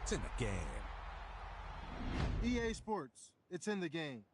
It's in the game. EA Sports, it's in the game.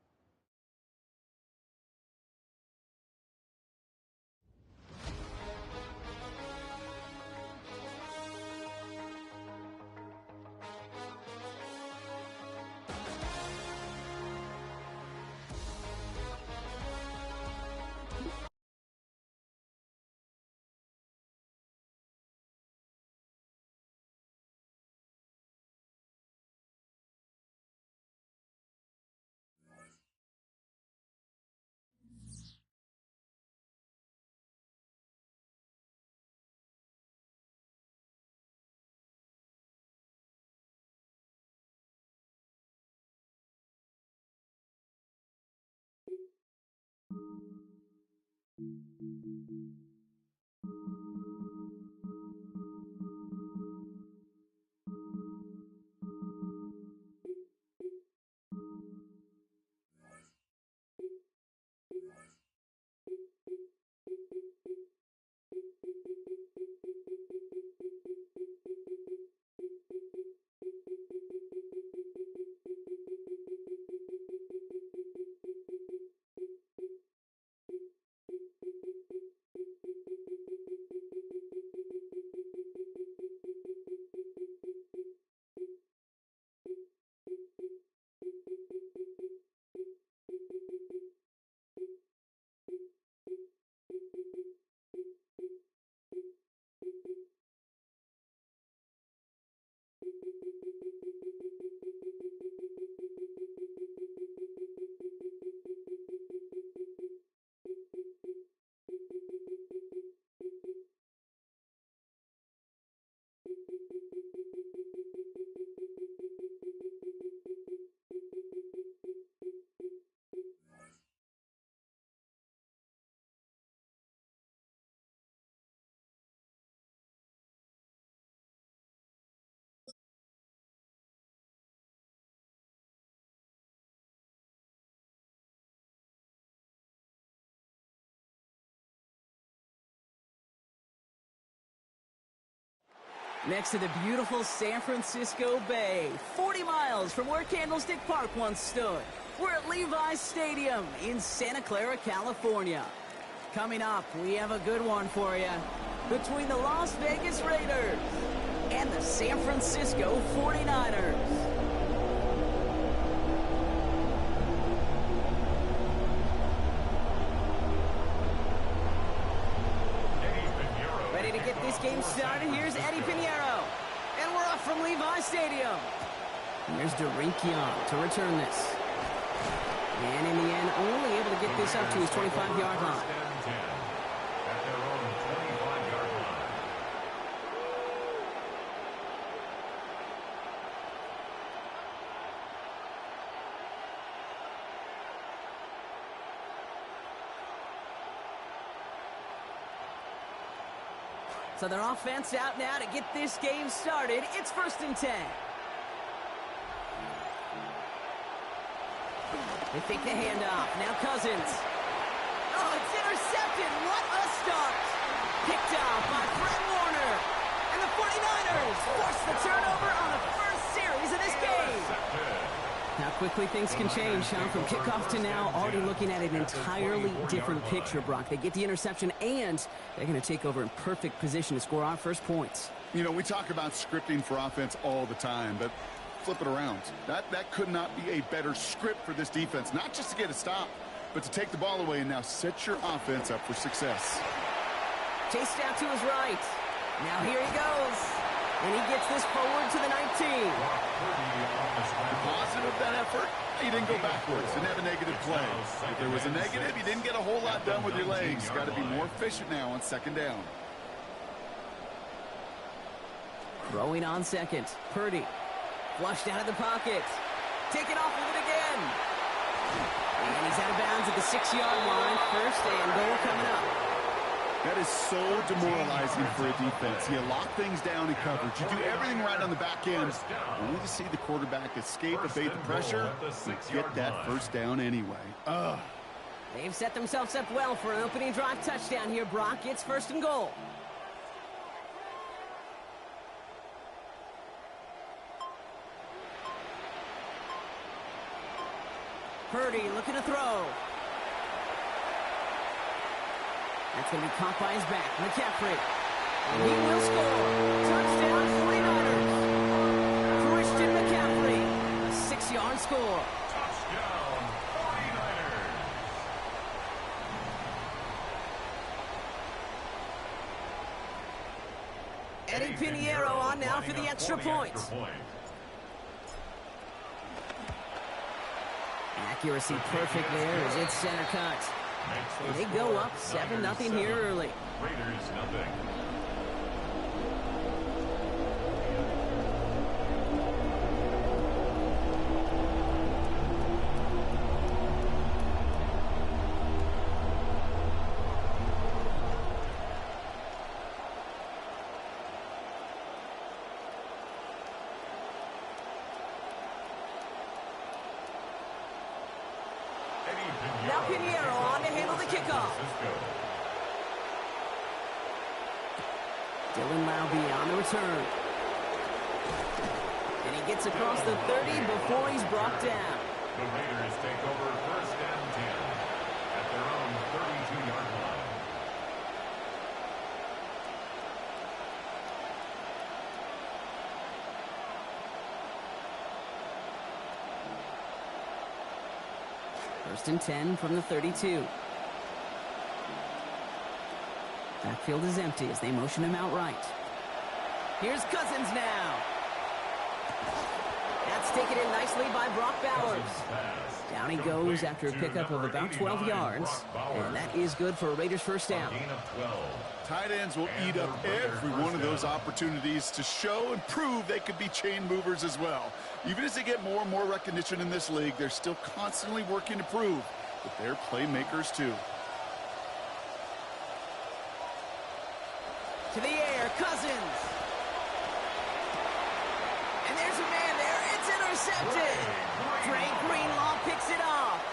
Next to the beautiful San Francisco Bay, 40 miles from where Candlestick Park once stood. We're at Levi's Stadium in Santa Clara, California. Coming up, we have a good one for you. Between the Las Vegas Raiders and the San Francisco 49ers. Ready to get this game started? Here's Eddie Pinheiro. And we're off from Levi's Stadium. Here's Derinkion to return this. And in the end, only able to get this up to his 25-yard line. At their own 25-yard line. So their offense out now to get this game started. It's 1st and 10. They fake the handoff. Now Cousins. Oh, it's intercepted. What a start. Picked off by Fred Warner. And the 49ers force the turnover on the first series of this game. How quickly things can change, Sean, from kickoff to now. Already looking at an entirely different picture, Brock. They get the interception, and they're going to take over in perfect position to score our first points. You know, we talk about scripting for offense all the time, but flip it around. That could not be a better script for this defense, not just to get a stop, but to take the ball away and now set your offense up for success. Chased out to his right. Now here he goes. And he gets this forward to the 19. Positive that effort You didn't go backwards. Didn't have a negative play. If there was a negative, you didn't get a whole lot done with your legs. Got to be more efficient now on second down. Throwing on second. Purdy. Flushed out of the pocket. Taken off with it again. And he's out of bounds at the 6-yard line. First and goal coming up. That is so demoralizing for a defense. You lock things down in coverage. You do everything right on the back end, only to see the quarterback escape, evade the pressure, and get that first down anyway. They've set themselves up well for an opening drive touchdown here, Brock. It's first and goal. Purdy looking to throw. That's going to be caught by his back. McCaffrey. And he will score. Touchdown 49ers. Christian McCaffrey. A 6-yard score. Touchdown, 49ers. Eddie Pinheiro on now for the extra point. Accuracy perfect there as it's center cut. And they go up 7-0 here early. Raiders nothing. Now Pinheiro on to handle the kickoff. Dylan Laube on the return. And he gets across the 30 before he's brought down. The Raiders take over first and 10 at their own 32-yard line. First and 10 from the 32. Backfield is empty as they motion him out right. Here's Cousins now. That's taken in nicely by Brock Bowers. Down he goes after a pickup of about 12 yards. And that is good for a Raiders first down. Tight ends will eat up every one of those opportunities to show and prove they could be chain movers as well. Even as they get more and more recognition in this league, they're still constantly working to prove that they're playmakers too. To the air, Cousins. And there's a man there. It's intercepted. Drake Greenlaw picks it off.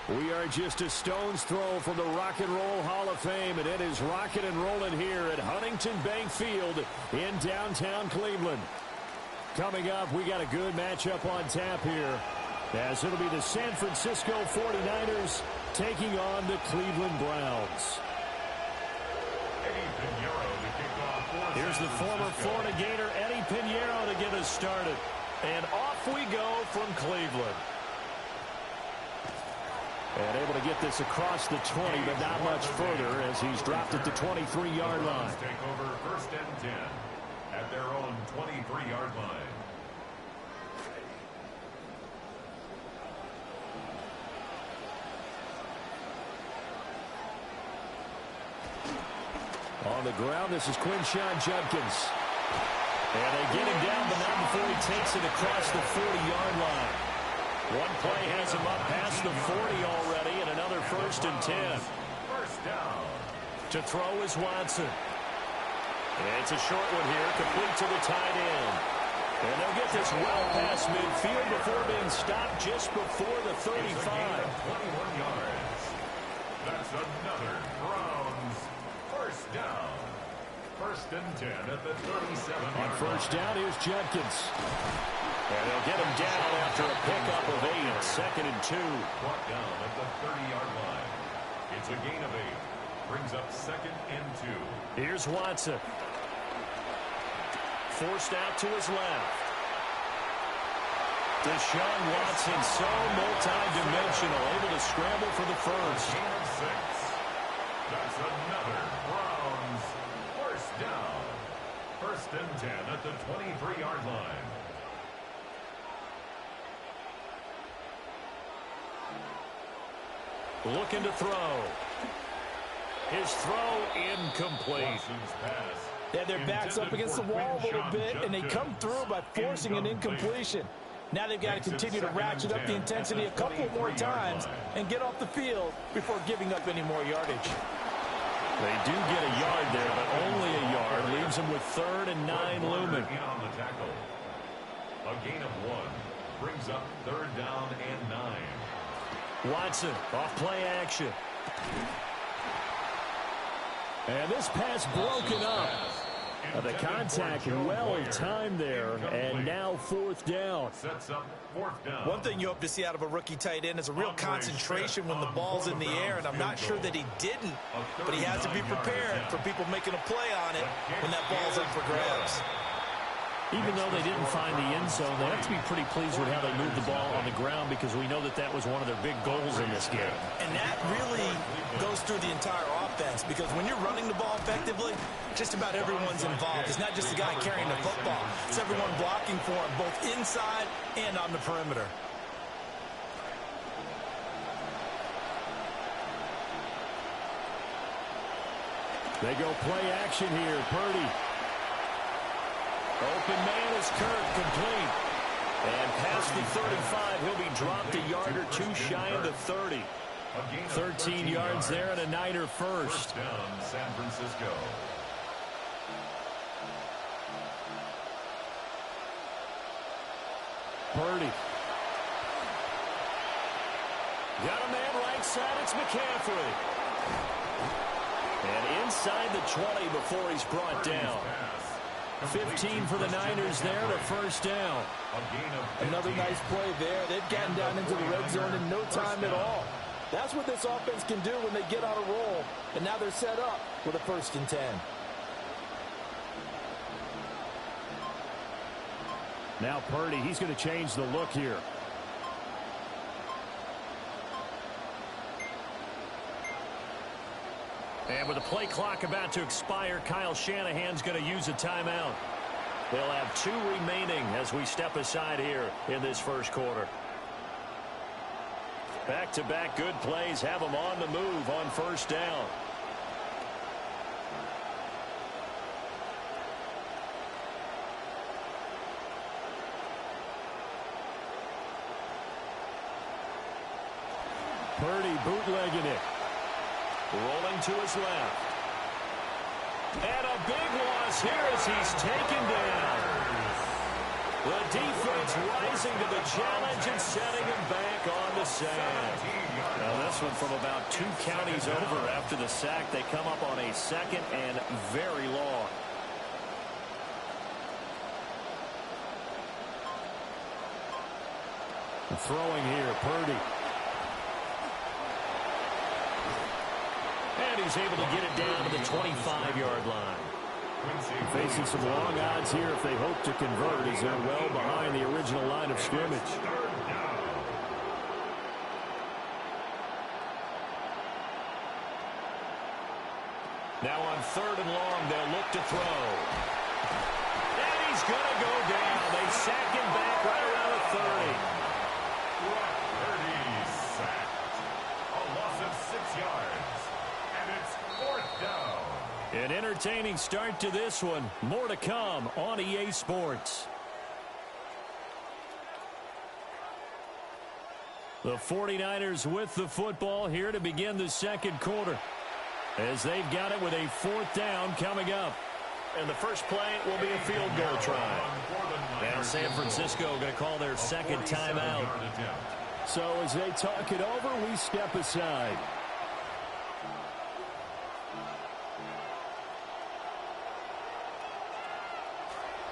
We are just a stone's throw from the Rock and Roll Hall of Fame, and it is rocking and rolling here at Huntington Bank Field in downtown Cleveland. Coming up, we got a good matchup on tap here, as it'll be the San Francisco 49ers taking on the Cleveland Browns. Here's the former Florida Gator, Eddie Pinheiro, to get us started. And off we go from Cleveland. And able to get this across the 20, but not much further as he's dropped at the 23-yard line. Take over first and 10 at their own 23-yard line. On the ground, this is Quinshawn Judkins. And they get him down, but not before he takes it across the 40-yard line. One play has him up past the 40 already, and another first and 10. First down. To throw is Watson. And it's a short one here, complete to the tight end. And they'll get this well past midfield before being stopped just before the 35. 21 yards. That's another Browns first down. First and 10 at the 37. On first down, here's Judkins. And they'll get him down after a pickup of 8. Second and 2. Brought down at the 30-yard line. It's a gain of 8. Brings up second and 2. Here's Watson. Forced out to his left. Deshaun Watson, so multi-dimensional, able to scramble for the first. Gain of 6. That's another Browns first down. First and 10 at the 23-yard line. Looking to throw. His throw incomplete. Watson's pass. Yeah, their back's up against the wall a little bit, and they come through by forcing an incompletion. Now they've got to continue to ratchet up the intensity a couple more times and get off the field before giving up any more yardage. They do get a yard there, but only a yard. Leaves them with 3rd and 9 looming. On the tackle. A gain of 1. Brings up 3rd down and 9. Watson off play action. And this pass broken up. The contact well timed there, and now 4th down. Sets up 4th down. One thing you hope to see out of a rookie tight end is a real concentration when the ball's in the air, and I'm not sure that he didn't, but he has to be prepared for people making a play on it when that ball's up for grabs. Even though they didn't find the end zone, they have to be pretty pleased with how they moved the ball on the ground because we know that that was one of their big goals in this game. And that really goes through the entire offense because when you're running the ball effectively, just about everyone's involved. It's not just the guy carrying the football. It's everyone blocking for him, both inside and on the perimeter. They go play action here. Purdy. Open man is Kirk, complete. And past the 35, he'll be dropped a yard or 2 shy of the 30. 13 yards there and a Niner first. First down, San Francisco. Purdy. Got a man right side, it's McCaffrey. And inside the 20 before he's brought down. 15 for the Niners there to first down. Another nice play there. They've gotten down into the red zone in no time at all. That's what this offense can do when they get on a roll. And now they're set up with a 1st and 10. Now Purdy, he's going to change the look here. And with the play clock about to expire, Kyle Shanahan's going to use a timeout. They'll have 2 remaining as we step aside here in this first quarter. Back-to-back good plays have them on the move on first down. Purdy bootlegging it. Rolling to his left. And a big loss here as he's taken down. The defense rising to the challenge and setting him back on the sand. Now this one from about 2 counties over after the sack. They come up on a 2nd and very long. Throwing here, Purdy. And he's able to get it down to the 25-yard line. Facing some long odds here if they hope to convert as they're well behind the original line of scrimmage. Now on 3rd and long, they'll look to throw. And he's going to go down. They sack him back right around the 30. A loss of 6 yards. And it's 4th down. An entertaining start to this one. More to come on EA Sports. The 49ers with the football here to begin the second quarter. as they've got it with a 4th down coming up. And the first play will be a field goal try. Now San Francisco going to call their second timeout. So as they talk it over, we step aside.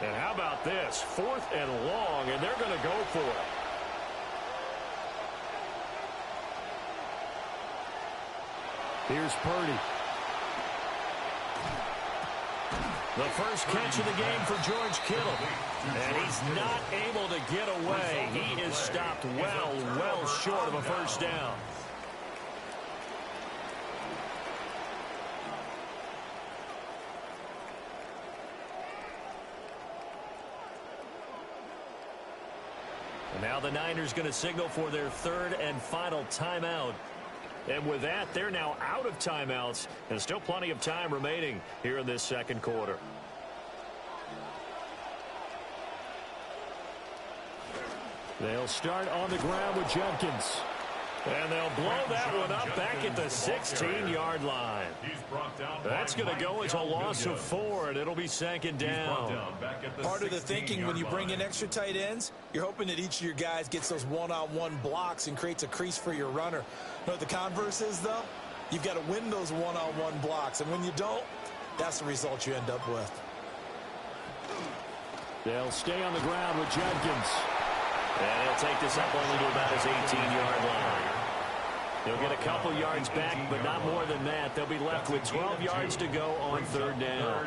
And how about this? 4th and long, and they're going to go for it. Here's Purdy. The first catch of the game for George Kittle. And he's not able to get away. He is stopped well short of a first down. And now the Niners going to signal for their 3rd and final timeout. And with that, they're now out of timeouts, and still plenty of time remaining here in this 2nd quarter. They'll start on the ground with Jenkins. And they'll blow that one up back at the 16-yard line. That's going to go as a loss of 4, and it'll be 2nd down. Part of the thinking when you bring in extra tight ends, you're hoping that each of your guys gets those one-on-one blocks and creates a crease for your runner. You know what the converse is, though? You've got to win those one-on-one blocks, and when you don't, that's the result you end up with. They'll stay on the ground with Jenkins. And he'll take this up only to about his 18-yard line. He'll get a couple yards back, but not more than that. They'll be left with 12 yards to go on 3rd down.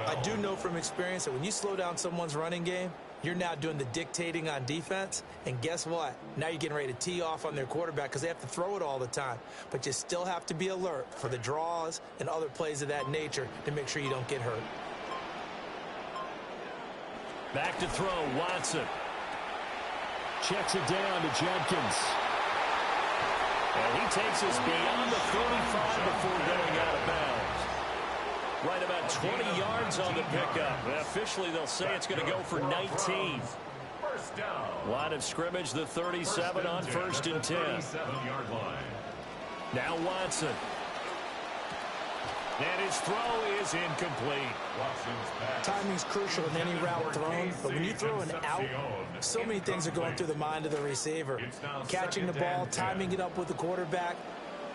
I do know from experience that when you slow down someone's running game, you're now doing the dictating on defense. And guess what? Now you're getting ready to tee off on their quarterback because they have to throw it all the time. But you still have to be alert for the draws and other plays of that nature to make sure you don't get hurt. Back to throw, Watson. Checks it down to Jenkins. And he takes us beyond the 35 before going out of bounds. Right about 20 yards on the pickup. And officially, they'll say it's going to go for 19. Line of scrimmage, the 37 on 1st and 10. Now Watson. And his throw is incomplete. Timing's crucial in any route thrown, but when you throw an out, so many things are going through the mind of the receiver. Catching the ball, timing it up with the quarterback.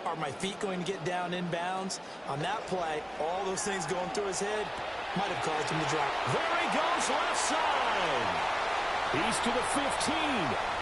Are my feet going to get down in bounds? On that play, all those things going through his head might have caused him to drop. There he goes, left side. He's to the 15.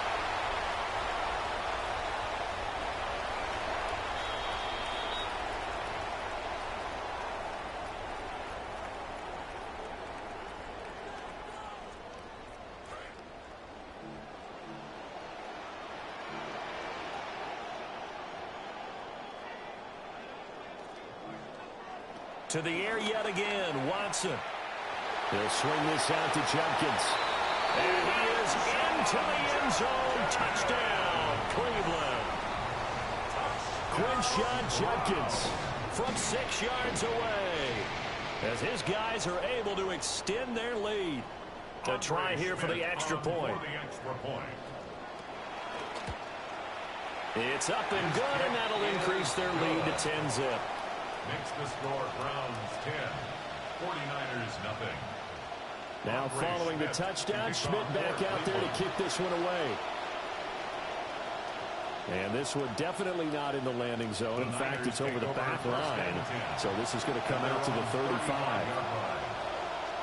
To the air yet again, Watson. He'll swing this out to Jenkins. And he is into the end zone. Touchdown, Cleveland. Quinshon Judkins from 6 yards away. As his guys are able to extend their lead. A try here for the extra point. It's up and good, and that'll increase their lead to 10-zip. Makes the score Browns 10, 49ers nothing. Now following the touchdown, Schmidt back out there to kick this one away. And this one definitely not in the landing zone. In fact, it's over the back line. So this is going to come out to the 35.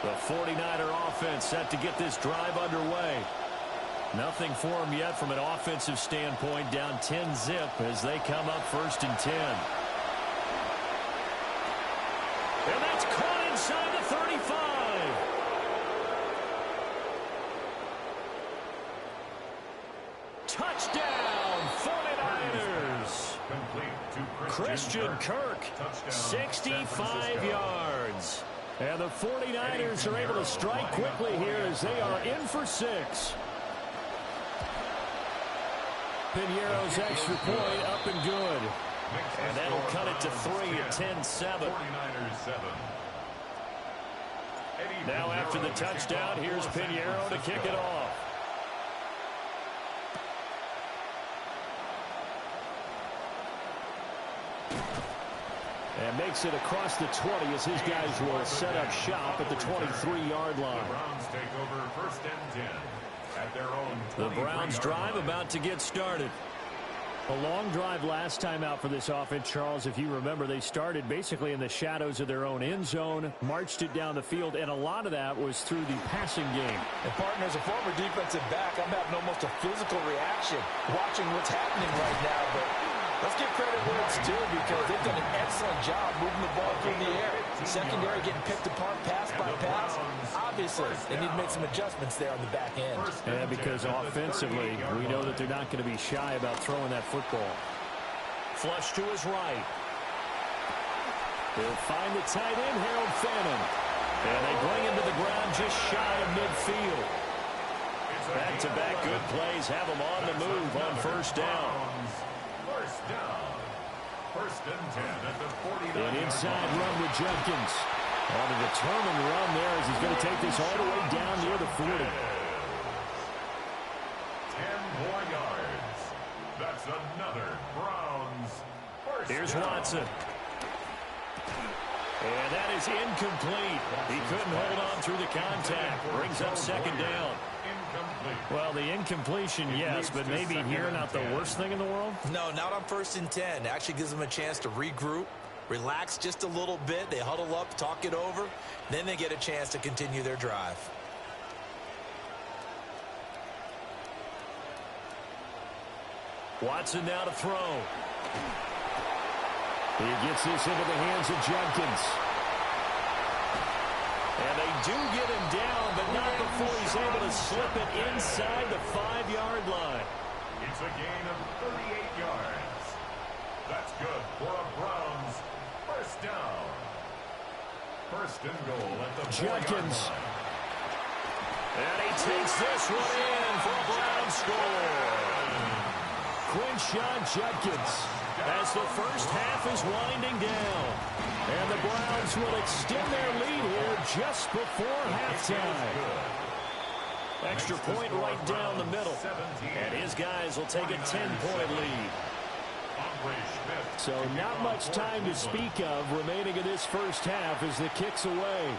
The 49er offense set to get this drive underway. Nothing for them yet from an offensive standpoint. Down 10-zip as they come up 1st and 10. And that's caught inside the 35. Touchdown, 49ers. Christian Kirk, 65 yards. And the 49ers are able to strike quickly here as they are in for 6. Pinheiro's extra point up and good. And that'll cut it to 3 at 10-7. Now after the touchdown, here's Pinheiro to kick it off. And makes it across the 20 as his guys will set up shop at the 23-yard line. The Browns take over 1st and 10 at their own 23-yard line. The Browns drive about to get started. A long drive last time out for this offense, Charles. If you remember, they started basically in the shadows of their own end zone, marched it down the field, and a lot of that was through the passing game. And, partner, as a former defensive back, I'm having almost a physical reaction watching what's happening right now. But let's give credit where it's due because they've done an excellent job moving the ball through the air. Secondary getting picked apart pass by pass. Obviously, they need to make some adjustments there on the back end. Yeah, because offensively, we know that they're not going to be shy about throwing that football. Flush to his right. He'll find the tight end, Harold Fannin. And they bring him to the ground just shy of midfield. Back-to-back good plays have him on the move on 1st down. 1st down. 1st and 10 at the 49. An inside run with Judkins. On a determined run there as he's going to take this all the way down near the 40. 10 more yards. That's another Browns 1st Here's down. Watson. And that is incomplete. He couldn't hold on through the contact. Brings up 2nd down. Incomplete. Well, the incompletion, yes, but maybe here not the worst thing in the world? No, not on 1st and 10. Actually gives them a chance to regroup, relax just a little bit. They huddle up, talk it over. Then they get a chance to continue their drive. Watson now to throw. He gets this into the hands of Judkins. And they do get him down, but not before he's able to slip it inside the 5-yard line. It's a gain of 38 yards. That's good for a Browns 1st down. 1st and goal at the 4-yard Judkins. line. And he takes this one in for a Browns score. Quinshon Judkins as the first half is winding down. And the Browns will extend their lead here just before halftime. Extra point right down the middle. And his guys will take a 10-point lead. So not much time to speak of remaining in this first half as the kick's away.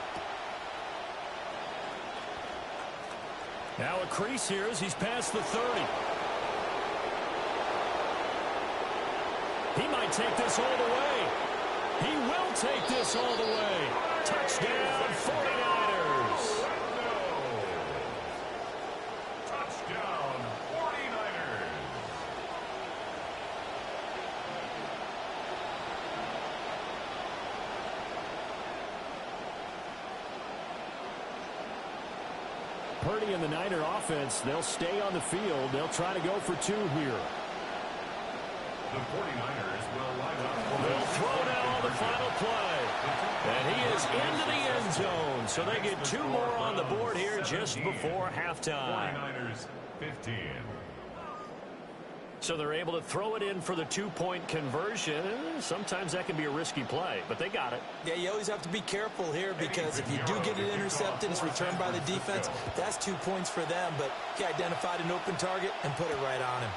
Now a crease here as he's past the 30. He might take this all the way. He will take this all the way. Touchdown, 49ers. Touchdown, 49ers. Purdy and the Niner offense, they'll stay on the field. They'll try to go for 2 here. The 49ers will line up. They'll throw now on the final play. And he is into the end zone. So they get 2 more on the board here just before halftime. 49ers 15. So they're able to throw it in for the 2-point conversion. Sometimes that can be a risky play, but they got it. Yeah, you always have to be careful here because if you do get it intercepted, it's returned by the defense. That's 2 points for them, but he identified an open target and put it right on him.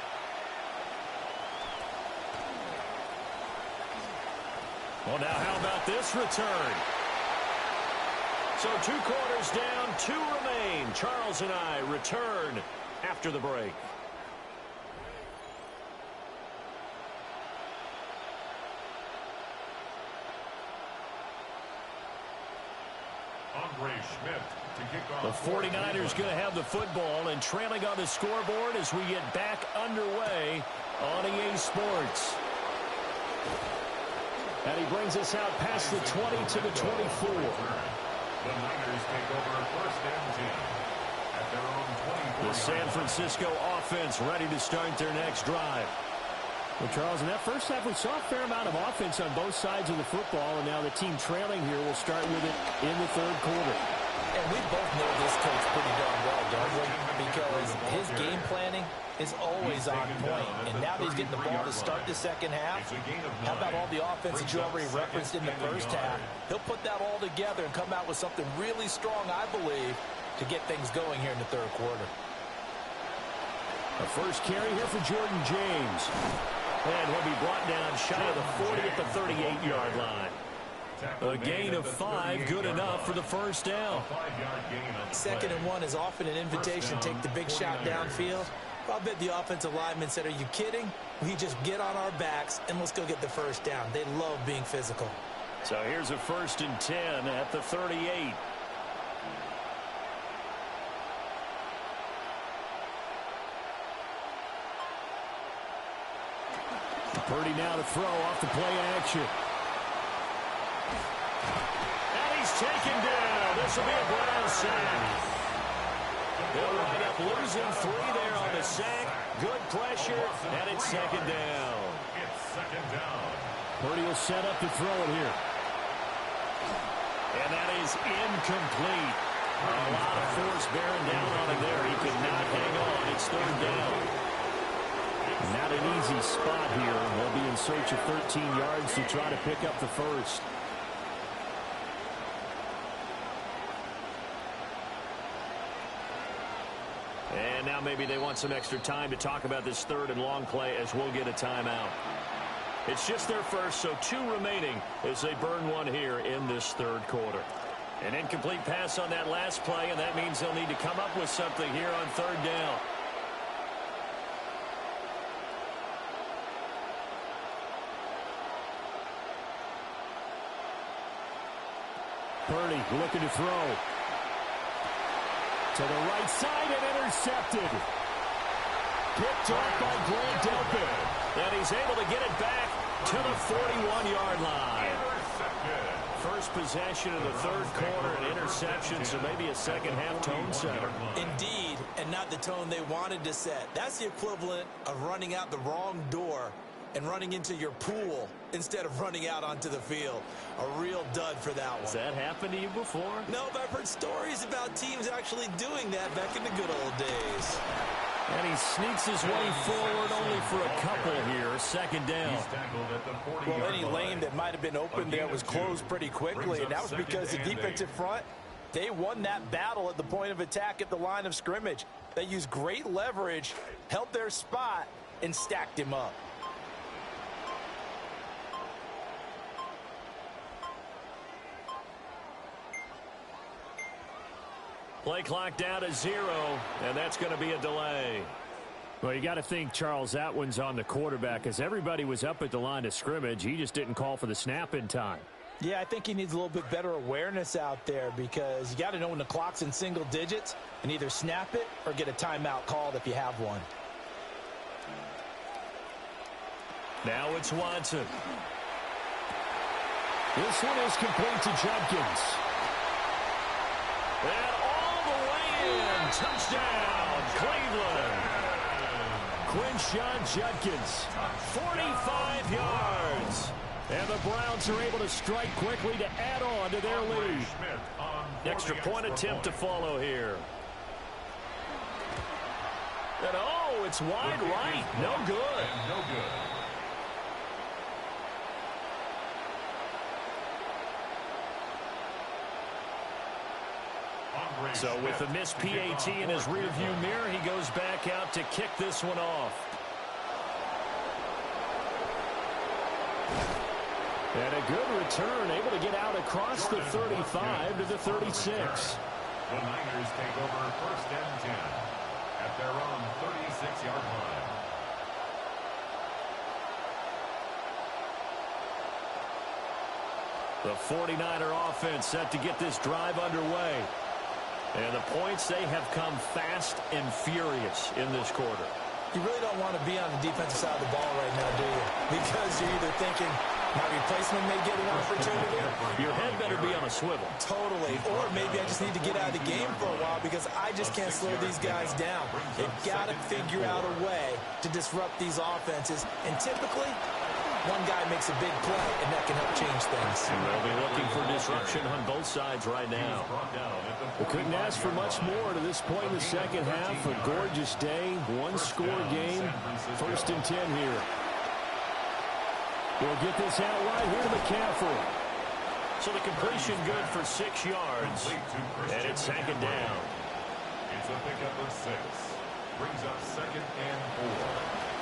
Well, now how about this return? So 2 quarters down, 2 remain. Charles and I return after the break. The 49ers going to have the football and trailing on the scoreboard as we get back underway on EA Sports. And he brings us out past the 20 to the 24. The Niners take over 1st and 10 at their own 24. The San Francisco offense ready to start their next drive. Well, Charles, in that first half, we saw a fair amount of offense on both sides of the football, and now the team trailing here will start with it in the 3rd quarter. And we both know this coach pretty darn well, don't we? Because his game planning is always on point. And now that he's getting the ball to start the second half, how about all the offense that you already referenced in the first half? He'll put that all together and come out with something really strong, I believe, to get things going here in the 3rd quarter. The first carry here for Jordan James. And he'll be brought down shy of the 40 at the 38-yard line. A gain of 5, good enough for the first down. 2nd and 1 is often an invitation to take the big shot downfield. I'll bet the offensive lineman said, are you kidding? We just get on our backs and let's go get the first down. They love being physical. So here's a 1st and 10 at the 38. Purdy now to throw off the play action. And he's taken down. This will be a Brown sack. They'll wind up losing 3 there on the sack. Good pressure, and it's 2nd down. It's 2nd down. Purdy will set up to throw it here. And that is incomplete. A lot of force bearing down on him there. He could not hang on. It's 3rd down. Not an easy spot here. They'll be in search of 13 yards to try to pick up the first. And now maybe they want some extra time to talk about this 3rd and long play as we'll get a timeout. It's just their first, so 2 remaining as they burn 1 here in this 3rd quarter. An incomplete pass on that last play, and that means they'll need to come up with something here on 3rd down. Purdy looking to throw. To the right side and intercepted. Picked off by Grant Delpit. And he's able to get it back to the 41-yard line. First possession of the 3rd quarter, an interception, so maybe a second-half tone setter. Indeed, and not the tone they wanted to set. That's the equivalent of running out the wrong door and running into your pool instead of running out onto the field. A real dud for that one. Has that happened to you before? No, but I've heard stories about teams actually doing that back in the good old days. And he sneaks his way forward only for a couple here. 2nd down. Well, any lane that might have been open there was closed pretty quickly, and that was because the defensive front, they won that battle at the point of attack at the line of scrimmage. They used great leverage, held their spot, and stacked him up. Play clock down to 0, and that's going to be a delay. Well, you got to think, Charles, that one's on the quarterback, as everybody was up at the line of scrimmage. He just didn't call for the snap in time. Yeah, I think he needs a little bit better awareness out there, because you got to know when the clock's in single digits and either snap it or get a timeout called if you have one. Now it's Watson. This one is complete to Judkins. And all the way in. Touchdown, Cleveland. Quinshon Judkins, 45 yards. And the Browns are able to strike quickly to add on to their lead. Extra point attempt to follow here. And oh, it's wide right. No good. No good. So with the missed PAT in his rearview mirror, he goes back out to kick this one off. And a good return, able to get out across the 35 to the 36. The Niners take over 1st and 10 at their own 36-yard line. The 49er offense set to get this drive underway. And the points, they have come fast and furious in this quarter. You really don't want to be on the defensive side of the ball right now, do you? Because you're either thinking, my replacement may get an opportunity. Your head better be on a swivel. Totally. Or maybe I just need to get out of the game for a while because I just can't slow these guys down. They've got to figure out a way to disrupt these offenses. And typically, one guy makes a big play, and that can help change things. They'll be looking for disruption on both sides right now. We couldn't ask for much more to this point in the second half. A gorgeous day, one-score game. 1st and 10 here. We'll get this out right here to McCaffrey. So the completion good for 6 yards. And it's 2nd down. It's a pickup of 6. Brings up 2nd and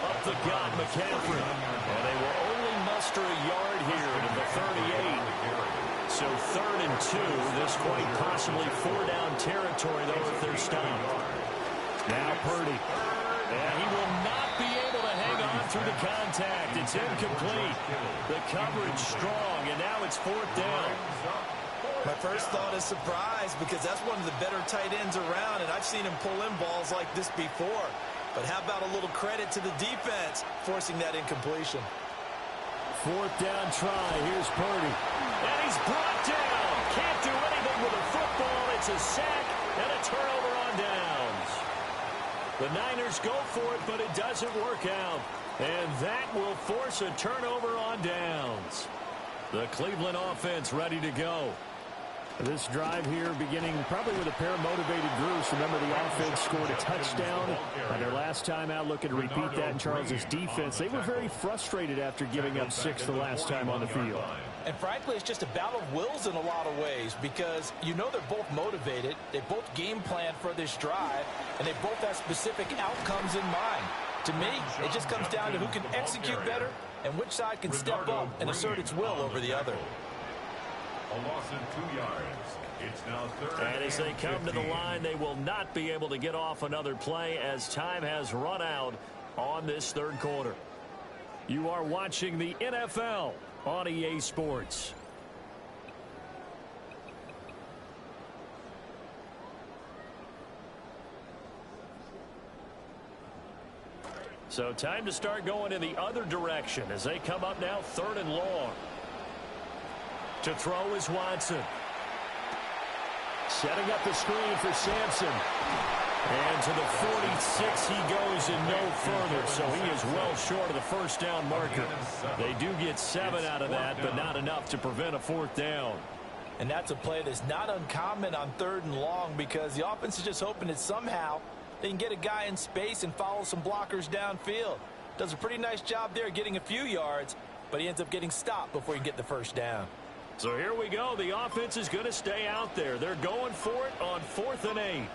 4. Up the gut, McCaffrey. And they will only muster a yard here to the 38. So 3rd and 2. This quite possibly 4-down territory, though, if they're stopped. Now Purdy. And he will not be able to hang on through the contact. It's incomplete. The coverage strong, and now it's 4th down. My first thought is surprise because that's one of the better tight ends around, and I've seen him pull in balls like this before. But how about a little credit to the defense forcing that incompletion? 4th down try. Here's Purdy. And he's brought down. Can't do anything with a football. It's a sack and a turnover on downs. The Niners go for it, but it doesn't work out. And that will force a turnover on downs. The Cleveland offense ready to go. This drive here beginning probably with a pair of motivated groups. Remember, the offense scored a touchdown on their last time out. Looking to repeat that in Charles' defense. They were very frustrated after giving up 6 the last time on the field. And frankly, it's just a battle of wills in a lot of ways because you know they're both motivated. They both game plan for this drive, and they both have specific outcomes in mind. To me, it just comes down to who can execute better and which side can step up and assert its will over the other. A loss of 2 yards. It's now 3rd and as they come to the line, they will not be able to get off another play as time has run out on this 3rd quarter. You are watching the NFL on EA Sports. So time to start going in the other direction as they come up now 3rd and long. To throw is Watson. Setting up the screen for Sampson. And to the 46 he goes and no further. So he is well short of the 1st down marker. They do get 7 out of that, but not enough to prevent a 4th down. And that's a play that's not uncommon on 3rd and long because the offense is just hoping that somehow they can get a guy in space and follow some blockers downfield. Does a pretty nice job there getting a few yards, but he ends up getting stopped before he can get the 1st down. So here we go. The offense is going to stay out there. They're going for it on 4th and 8.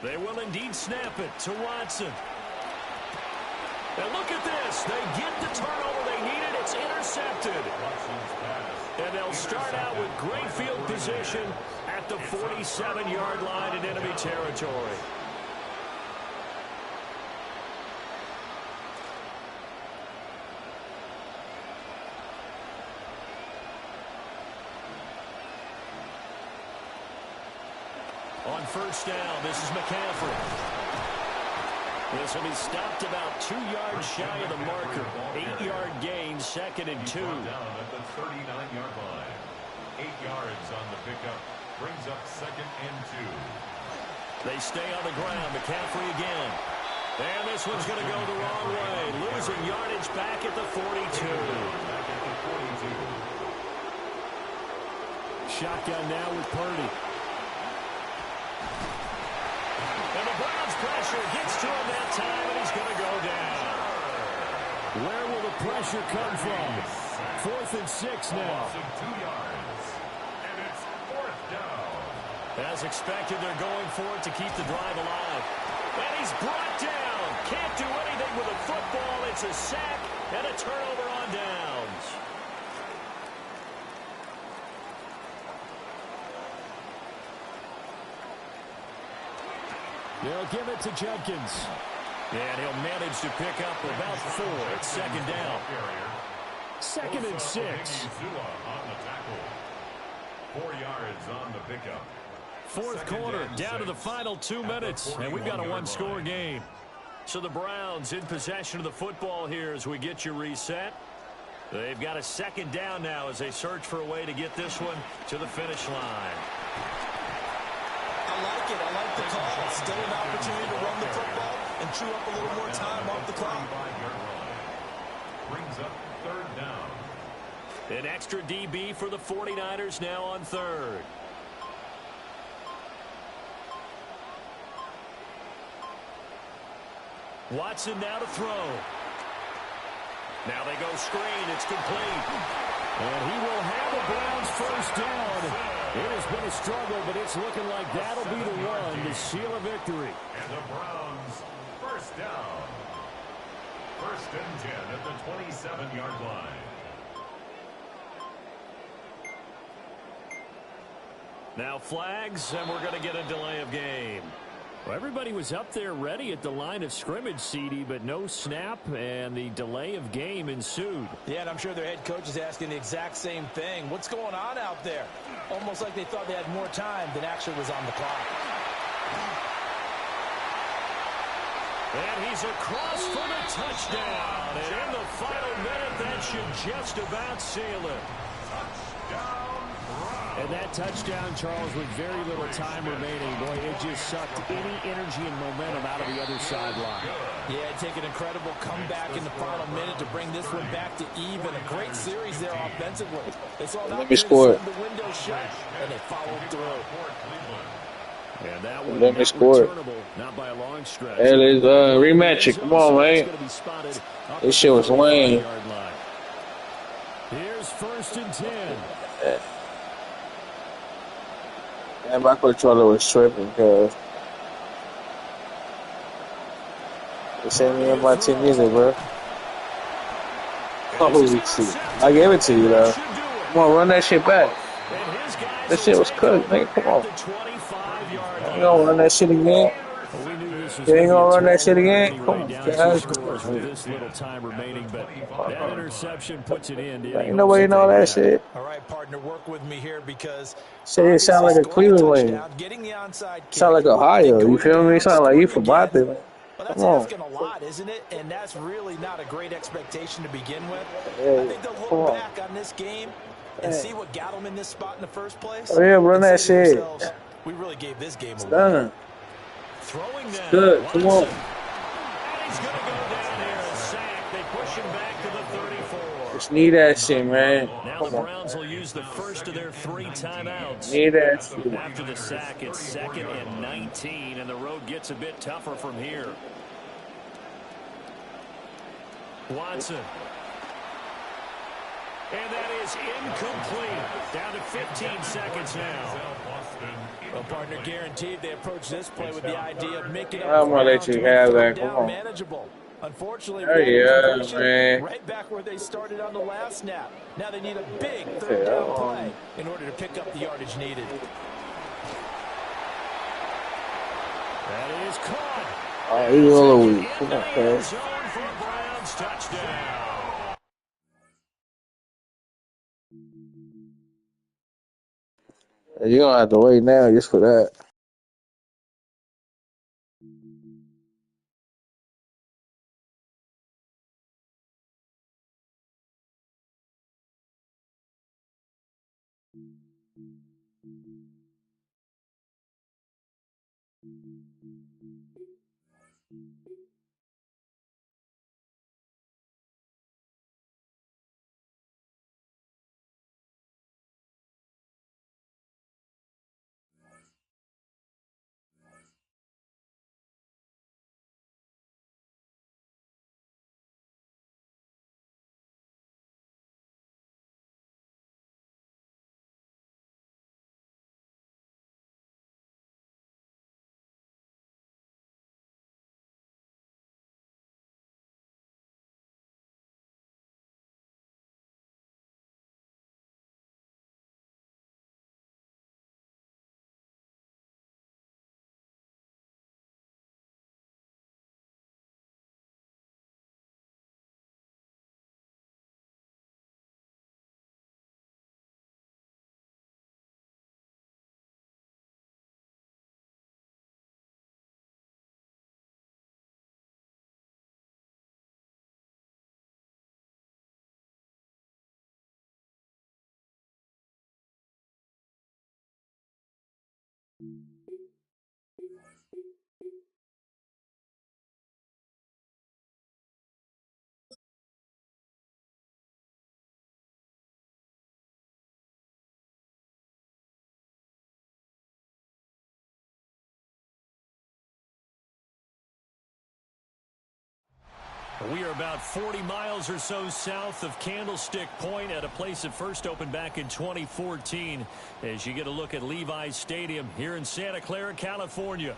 They will indeed snap it to Watson. And look at this. They get the turnover they needed. It's intercepted. And they'll start out with great field position at the 47-yard line in enemy territory. On 1st down, this is McCaffrey. This will be stopped about 2 yards shy of the marker. 8-yard gain, 2nd and 2. Down at the 39-yard line. 8 yards on the pickup. Brings up 2nd and 2. They stay on the ground. McCaffrey again. And this one's going to go the wrong way. Losing yardage back at the 42. Back at the 42. Shotgun now with Purdy. And the Browns pressure gets to him that time, and he's going to go down. Where will the pressure come from? 4th and 6 now. Loss of 2 yards. And it's 4th down. As expected, they're going for it to keep the drive alive. And he's brought down. Can't do anything with a football. It's a sack and a turnover on downs. They'll give it to Judkins. And he'll manage to pick up about 4 at 2nd down. 2nd and 6. On the tackle. 4 yards on the pickup. 4th quarter, down to the final 2 minutes, and we've got a 1-score game. So the Browns in possession of the football here as we get you reset. They've got a 2nd down now as they search for a way to get this one to the finish line. I like it. I like the call. Still an opportunity to run the football and chew up a little more time off the clock. Brings up 3rd down. An extra DB for the 49ers now on 3rd. Watson now to throw. Now they go screen. It's complete. And he will have the Browns 1st down. It has been a struggle, but it's looking like that'll be the one to seal a victory. And the Browns 1st down. First and 10 at the 27-yard line. Now flags, and we're going to get a delay of game. Well, everybody was up there ready at the line of scrimmage, CD, but no snap, and the delay of game ensued. Yeah, and I'm sure their head coach is asking the exact same thing. What's going on out there? Almost like they thought they had more time than actually was on the clock. And he's across for the touchdown. And in the final minute, that should just about seal it. And that touchdown, Charles, with very little time remaining, boy, it just sucked any energy and momentum out of the other sideline. Yeah, take an incredible comeback in the final minute to bring this one back to even. A great series there offensively. They saw that the window shut, and they followed through. And that one let me score it. Not by a long stretch. Hey, let's rematch it. Come on, man. This shit was lame. Here's first and 10. And my controller was tripping because this ain't me on my team either, bro. Holy shit. I gave it to you, though. Come on, run that shit back. That shit was cooked, nigga. Come on. You gonna run that shit again? You ain't gonna run that shit again? Come on, guys. With this little time remaining, but that interception puts it in. Ain't nobody know that shit. All right, partner, work with me here because shit, it sound like a Cleveland way. Sound like Ohio. You feel me? Sound like you from Boston. Well, that's asking a lot, isn't it? And that's really not a great expectation to begin with. I think they'll look back on this game and see what got them in this spot in the first place. Oh, yeah, run that shit. We really gave this game away. Done. Throwing that. Good. Come on. And he's going to go down here and sack. They push him back to the 34. Just need that shit, man. Now the Browns will use the first of their 3 timeouts. Need that shit. After the sack, it's 2nd and 19, and the road gets a bit tougher from here. Watson. And that is incomplete. Down to 15 seconds now. Well, partner, guaranteed they approach this play with the idea of making it I'm gonna let you have that. Come on. manageable. Unfortunately, man. right back where they started on the last snap. Now they need a big third down play in order to pick up the yardage needed. That is caught. Oh, he's all the way. Come on, man. For a Browns touchdown. You're gonna have to wait now just for that. We are about 40 miles or so south of Candlestick Point at a place that first opened back in 2014 as you get a look at Levi's Stadium here in Santa Clara, California.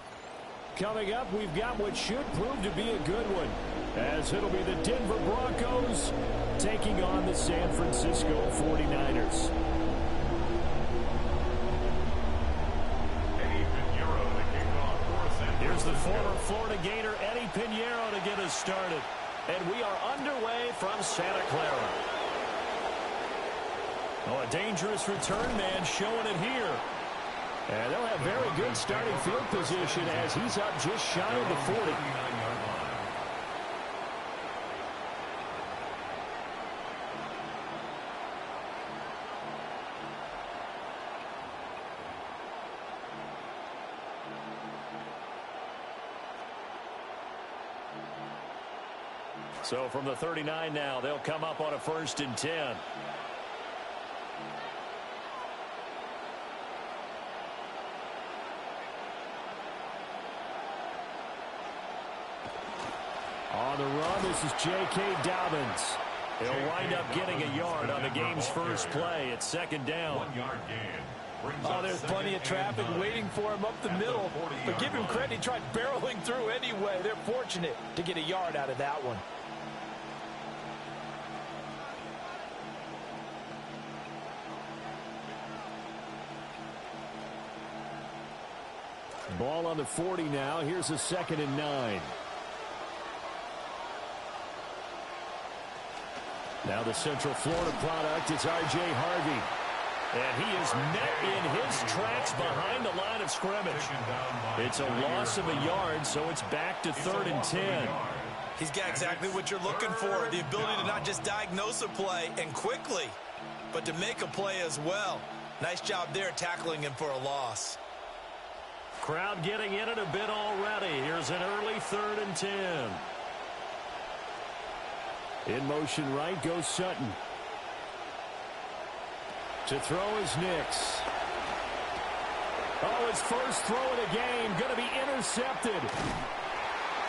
Coming up, we've got what should prove to be a good one. as it'll be the Denver Broncos taking on the San Francisco 49ers. Here's the former Florida Gator Eddie Pinheiro to get us started. And we are underway from Santa Clara. Oh, a dangerous return man showing it here. And they'll have very good starting field position as he's up just shy of the 40. So from the 39 now, they'll come up on a 1st and 10. On the run, this is J.K. Dobbins. He'll wind up getting a yard on the game's first play. It's 2nd down. 1 yard gain. Oh, there's plenty of traffic waiting for him up the middle. But give him credit, he tried barreling through anyway. They're fortunate to get a yard out of that one. Ball on the 40 now. Here's a 2nd and 9. Now the Central Florida product is R.J. Harvey. And he is met in his tracks behind the line of scrimmage. It's a loss of a yard, so it's back to 3rd and 10. He's got exactly what you're looking for, the ability to not just diagnose a play and quickly, but to make a play as well. Nice job there tackling him for a loss. Crowd getting in it a bit already. Here's an early 3rd and 10. In motion right goes Sutton. To throw is Nix. Oh, his first throw of the game going to be intercepted.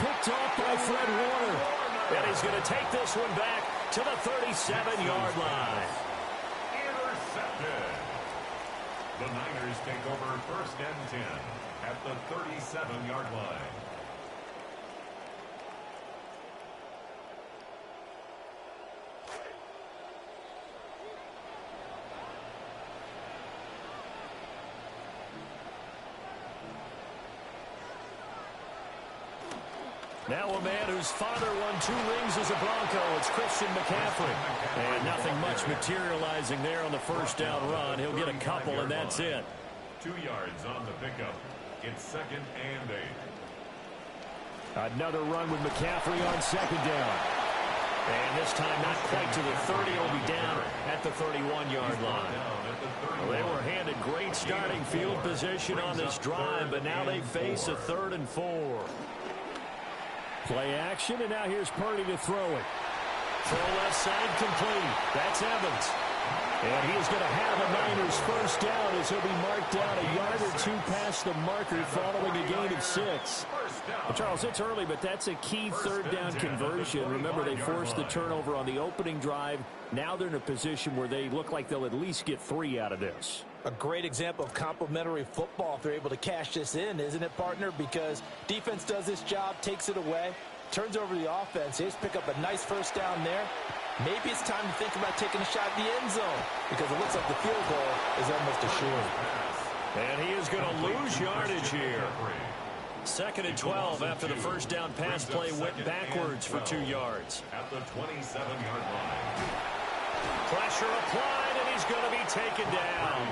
Picked off by Fred Warner. And he's going to take this one back to the 37-yard line. Intercepted. The Niners take over 1st and 10 at the 37-yard line. Now a man whose father won 2 rings as a Bronco. It's Christian McCaffrey. And nothing much materializing there on the first down run. He'll get a couple, and that's it. 2 yards on the pickup. It's 2nd and 8. Another run with McCaffrey on 2nd down. And this time not quite to the 30. He'll be down at the 31-yard line. Well, they were handed great starting field position on this drive, but now they face a 3rd and 4. Play action, and now here's Purdy to throw it. Throw left side complete. That's Evans. And he is going to have a Niners first down as he'll be marked down a yard or 2 past the marker following a gain of 6. Well, Charles, it's early, but that's a key 3rd down conversion. Remember, they forced the turnover on the opening drive. Now they're in a position where they look like they'll at least get 3 out of this. A great example of complementary football if they're able to cash this in, isn't it, partner? Because defense does this job, takes it away, turns over the offense. They just pick up a nice first down there. Maybe it's time to think about taking a shot at the end zone because it looks like the field goal is almost assured. And he is going to lose yardage here. 2nd and 12 after the first down pass play went backwards for 2 yards. At the 27-yard line. Pressure applied, and he's going to be taken down.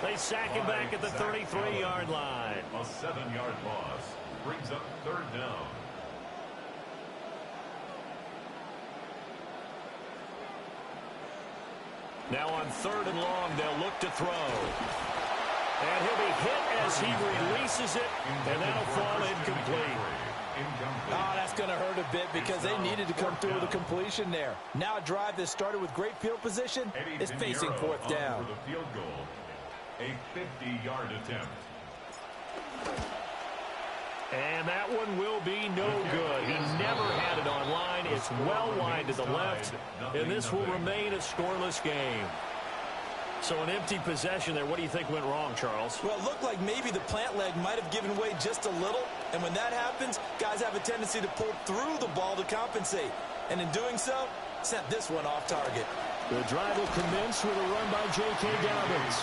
They sack him back at the 33-yard line. A 7-yard loss brings up 3rd down. Now on 3rd and long, they'll look to throw. And he'll be hit as he releases it, and that'll fall incomplete. Oh, that's going to hurt a bit because they needed to come through with a completion there. Now a drive that started with great field position is facing 4th down. For the field goal, a 50-yard attempt. And that one will be no good. He never had it on line. It's well wide to the left, and this will remain a scoreless game. So an empty possession there. What do you think went wrong, Charles? Well, it looked like maybe the plant leg might have given way just a little. And when that happens, guys have a tendency to pull through the ball to compensate. And in doing so, sent this one off target. The drive will commence with a run by J.K. Dobbins.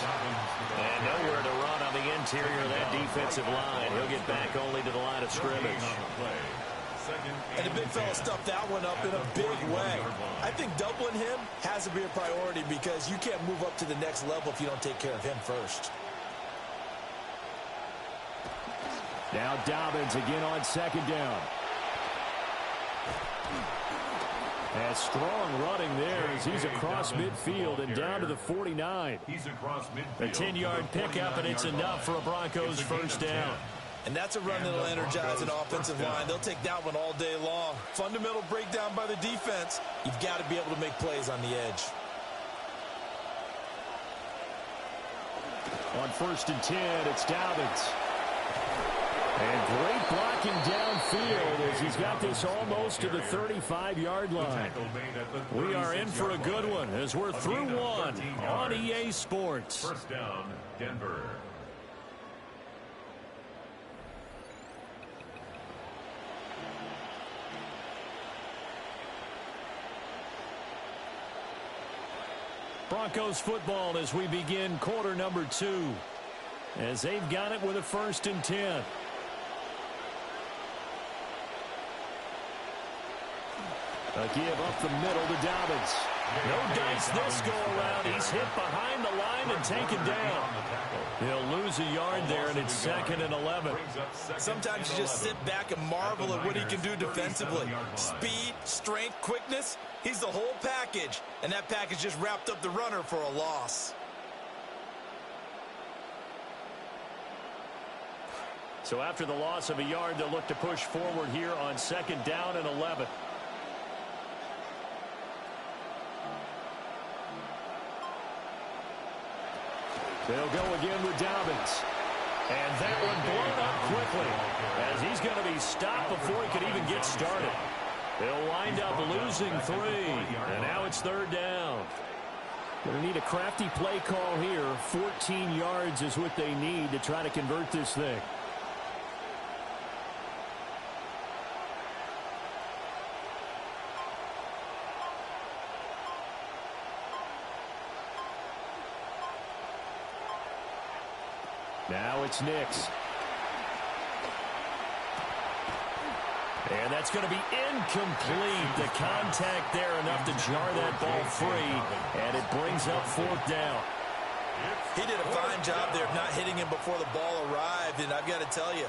And nowhere to run on the interior of that defensive line. He'll get back only to the line of scrimmage. And the big fella stuffed that one up in a big way. I think doubling him has to be a priority because you can't move up to the next level if you don't take care of him first. Now Dobbins again on second down. And strong running there as he's across midfield and down to the 49. He's across midfield. A 10-yard pickup, and it's enough for a Broncos first down. And that's a run that'll energize an offensive line. They'll take that one all day long. Fundamental breakdown by the defense. You've got to be able to make plays on the edge. On 1st and 10, it's Dobbins. And great blocking downfield as he's got this almost to the 35-yard line. We are in for a good one as we're through one on EA Sports. First down, Denver. Broncos football as we begin quarter number 2. As they've got it with a 1st and 10. A give up the middle to Dobbins. No dice this go-around. He's hit behind the line and taken down. He'll lose a yard there, and it's 2nd and 11. Sometimes you just sit back and marvel at what he can do defensively. Speed, strength, quickness. He's the whole package, and that package just wrapped up the runner for a loss. So after the loss of a yard, they'll look to push forward here on 2nd down and 11. They'll go again with Dobbins. And that one blown up quickly as he's going to be stopped before he could even get started. They'll wind up losing 3. And now it's 3rd down. Going to need a crafty play call here. 14 yards is what they need to try to convert this thing. Now it's Nix. And that's going to be incomplete. The contact there enough to jar that ball free. And it brings up 4th down. He did a fine job there of not hitting him before the ball arrived. And I've got to tell you,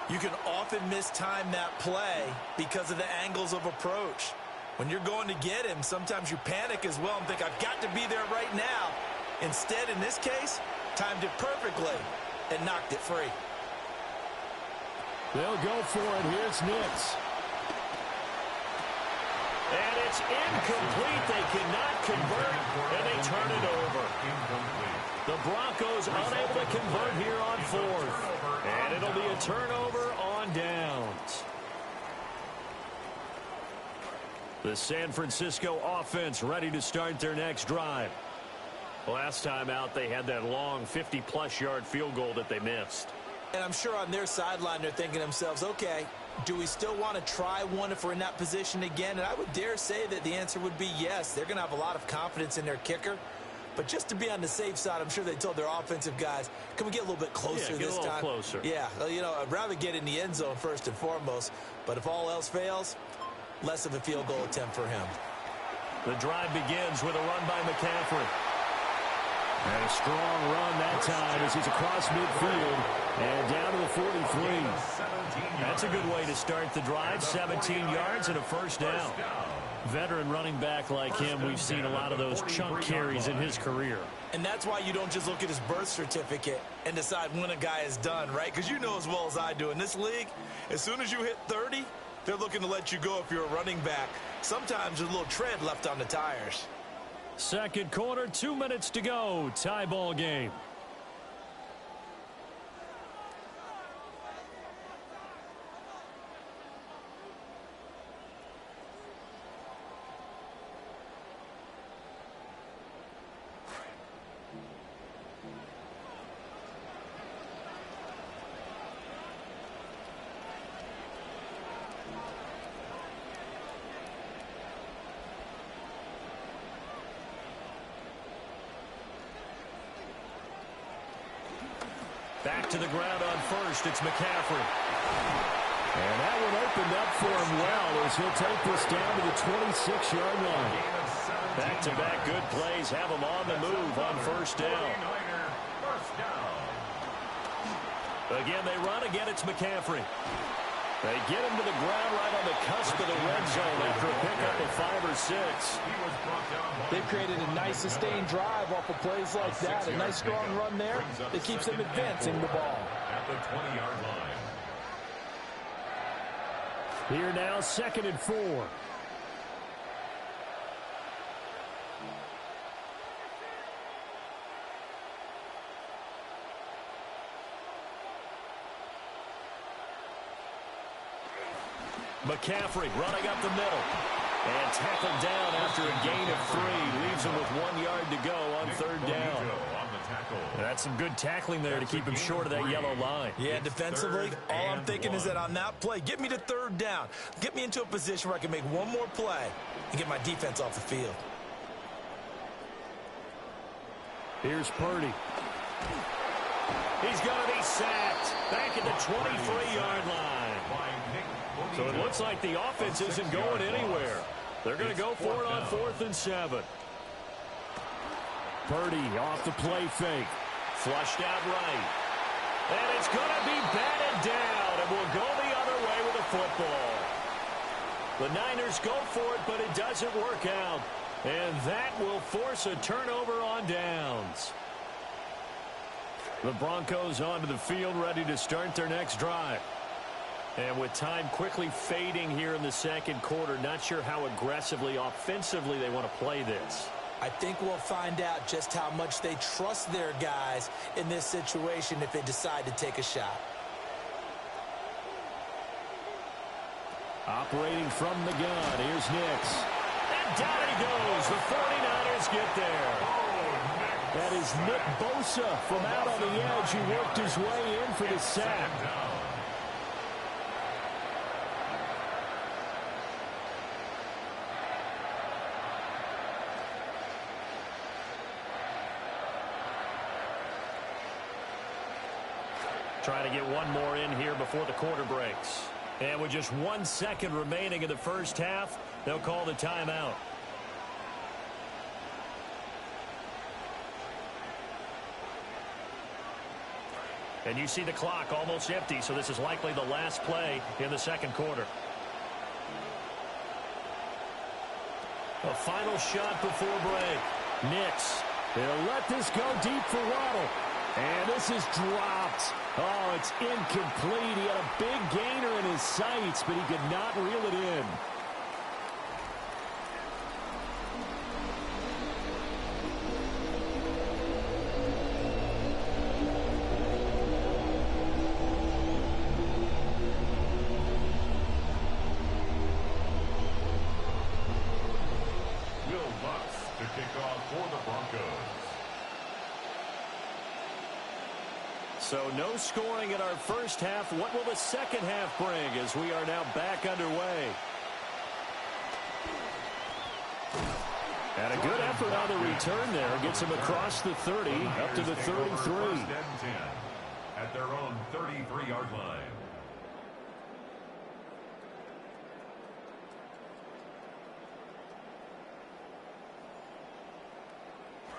you can often mistime that play because of the angles of approach. When you're going to get him, sometimes you panic as well and think, I've got to be there right now. Instead, in this case, timed it perfectly and knocked it free. They'll go for it. Here's Nix. And it's incomplete. They cannot convert, and they turn it over. The Broncos unable to convert here on 4th. And it'll be a turnover on downs. The San Francisco offense ready to start their next drive. Last time out, they had that long 50-plus yard field goal that they missed. And I'm sure on their sideline, they're thinking to themselves, okay, do we still want to try one if we're in that position again? And I would dare say that the answer would be yes. They're going to have a lot of confidence in their kicker. But just to be on the safe side, I'm sure they told their offensive guys, can we get a little bit closer this time? Closer. Yeah, you know, I'd rather get in the end zone first and foremost. But if all else fails, less of a field goal attempt for him. The drive begins with a run by McCaffrey. And a strong run that time as he's across midfield and down to the 43. That's a good way to start the drive. 17 yards and a first down. Veteran running back like him, we've seen a lot of those chunk carries in his career. And that's why you don't just look at his birth certificate and decide when a guy is done, right? Because you know as well as I do, in this league, as soon as you hit 30, they're looking to let you go if you're a running back. Sometimes there's a little tread left on the tires. Second quarter, 2 minutes to go. Tie ball game. Back to the ground on first. It's McCaffrey. And that one opened up for him well as he'll take this down to the 26-yard line. Back-to-back good plays have him on the move on first down. Again, they run. Again, it's McCaffrey. They get him to the ground right on the cusp of the red zone after a pickup of 5 or 6. They've created a nice sustained drive off of plays like that. A nice strong run there that keeps them advancing the ball. At the 20-yard line. Here now, 2nd and 4. McCaffrey running up the middle. And tackled down after a gain of 3. Leaves him with 1 yard to go on 3rd down. That's some good tackling there to keep him short of that yellow line. Yeah, defensively, all I'm thinking is that on that play, get me to 3rd down. Get me into a position where I can make one more play and get my defense off the field. Here's Purdy. He's going to be sacked. Back at the 23-yard line. So it looks like the offense isn't going anywhere. They're going to go for it on 4th and 7. Purdy off the play fake. Flushed out right. And it's going to be batted down and will go the other way with the football. The Niners go for it, but it doesn't work out. And that will force a turnover on downs. The Broncos onto the field, ready to start their next drive. And with time quickly fading here in the 2nd quarter, not sure how aggressively, offensively they want to play this. I think we'll find out just how much they trust their guys in this situation if they decide to take a shot. Operating from the gun, here's Nix. And down he goes. The 49ers get there. That is Nick Bosa from out on the edge who worked his way in for the sack. Trying to get one more in here before the quarter breaks. And with just 1 second remaining in the first half, they'll call the timeout. And you see the clock almost empty, so this is likely the last play in the 2nd quarter. A final shot before break. Nix. They'll let this go deep for Waddle. And this is dropped. Oh, it's incomplete. He had a big gainer in his sights, but he could not reel it in. Will Lutz to kick off for the Broncos. So no scoring in our first half. What will the second half bring as we are now back underway? And a good effort on the return there. Gets him across the 30 up to the 33. First and 10 at their own 33-yard line.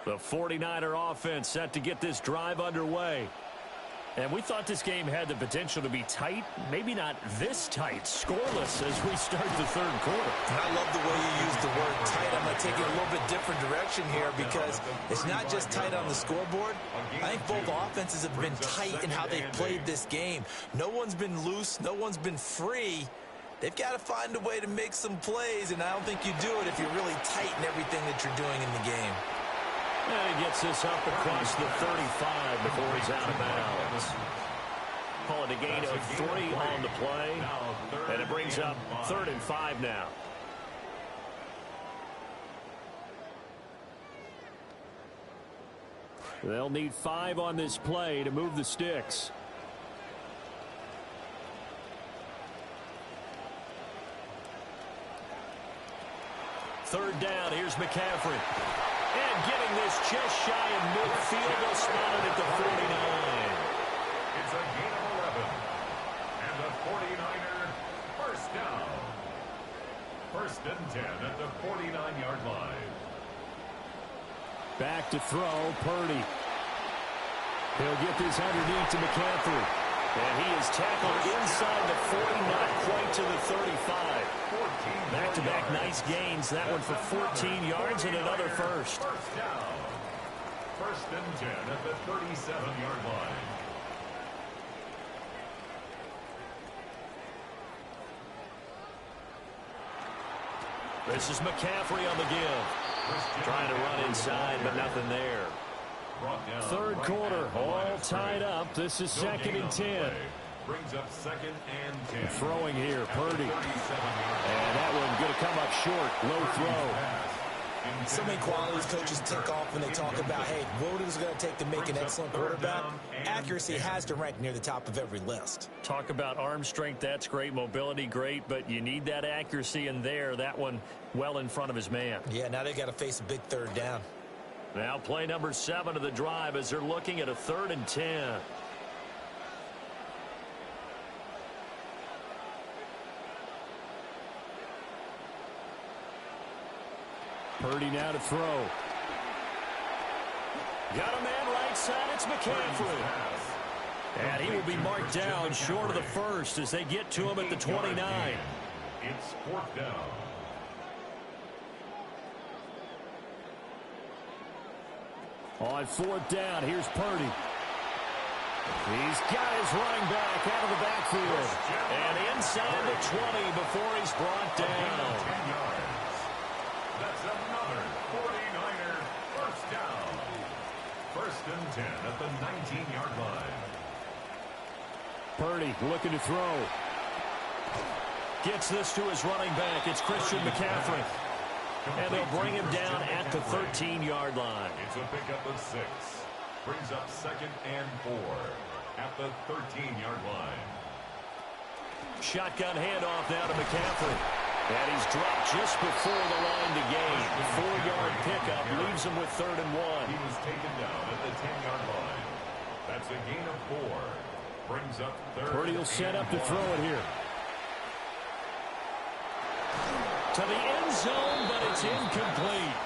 The 49er offense set to get this drive underway. And we thought this game had the potential to be tight, maybe not this tight, scoreless as we start the 3rd quarter. And I love the way you use the word tight. I'm going to take it a little bit different direction here because it's not just tight on the scoreboard. I think both offenses have been tight in how they've played this game. No one's been loose. No one's been free. They've got to find a way to make some plays, and I don't think you do it if you're really tight in everything that you're doing in the game. And he gets this up across the 35 before he's out of bounds. Call it a gain of 3 on the play. And it brings up 3rd and 5 now. They'll need 5 on this play to move the sticks. Third down, here's McCaffrey. And getting this just shy of midfield, they'll spot it at the 49. That's a gain of 11. And the 49er first down. First and 10 at the 49-yard line. Back to throw, Purdy. He'll get this underneath to McCaffrey. And he is tackled inside the 40, not quite to the 35. Back-to-back nice gains. That one for 14 yards and another first. First down. First and 10 at the 37-yard line. This is McCaffrey on the give. Trying to run inside, but nothing there. Third quarter, all tied up. This is second and 10. Brings up second and 10. Throwing here, Purdy. And that one going to come up short. Low throw. So many qualities coaches tick off when they talk about, hey, what is it going to take to make an excellent quarterback? Accuracy has to rank near the top of every list. Talk about arm strength, that's great. Mobility, great. But you need that accuracy in there. That one well in front of his man. Yeah, now they got to face a big third down. Now play number 7 of the drive as they're looking at a 3rd and 10. Purdy now to throw. Got a man right side. It's McCaffrey. And he will be marked down short of the first as they get to him at the 29. It's 4th down. On 4th down, here's Purdy. He's got his running back out of the backfield. And inside the 20 before he's brought down. 10 yards. That's another 49er first down. First and 10 at the 19-yard line. Purdy looking to throw. Gets this to his running back. It's Christian McCaffrey. And they'll bring him down at the 13-yard line. It's a pickup of 6. Brings up second and 4 at the 13-yard line. Shotgun handoff now to McCaffrey. And he's dropped just before the line to gain. 4-yard pickup leaves him with 3rd and 1. He was taken down at the 10-yard line. That's a gain of 4. Brings up 3rd. Purdy will set up to throw it here. To the end zone, but it's incomplete.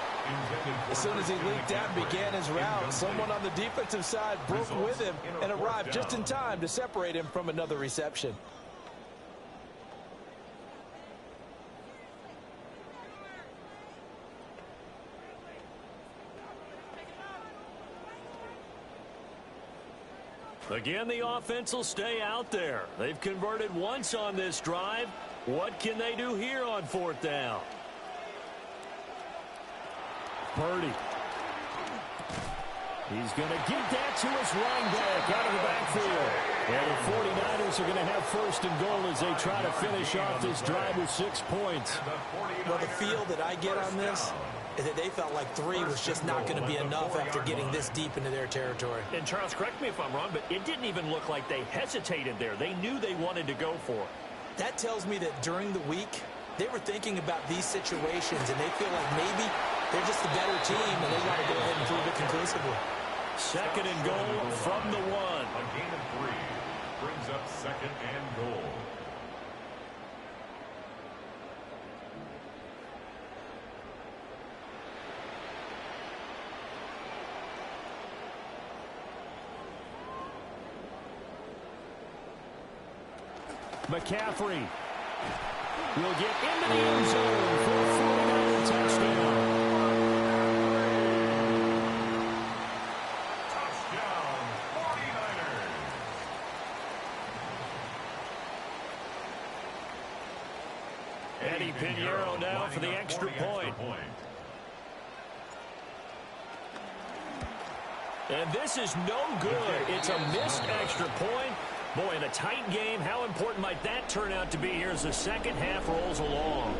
As soon as he leaked out and began his route, someone on the defensive side broke with him and arrived just in time to separate him from another reception. Again, the offense will stay out there. They've converted once on this drive. What can they do here on 4th down? Purdy. He's going to get that to his running back out of the backfield. And the 49ers are going to have 1st and goal as they try to finish off this drive with 6 points. Well, the feel that I get on this is that they felt like 3 was just not going to be enough after getting this deep into their territory. And Charles, correct me if I'm wrong, but it didn't even look like they hesitated there. They knew they wanted to go for it. That tells me that during the week, they were thinking about these situations, and they feel like maybe they're just a better team, and they want to go ahead and prove it conclusively. 2nd and goal from the 1. A gain of 3. Brings up 2nd and goal. McCaffrey will get into the end zone for a 49er touchdown. Touchdown, 49ers. Eddie Pinheiro now for the extra point. And this is no good. It's a missed extra point. Boy, in a tight game, how important might that turn out to be here as the second half rolls along?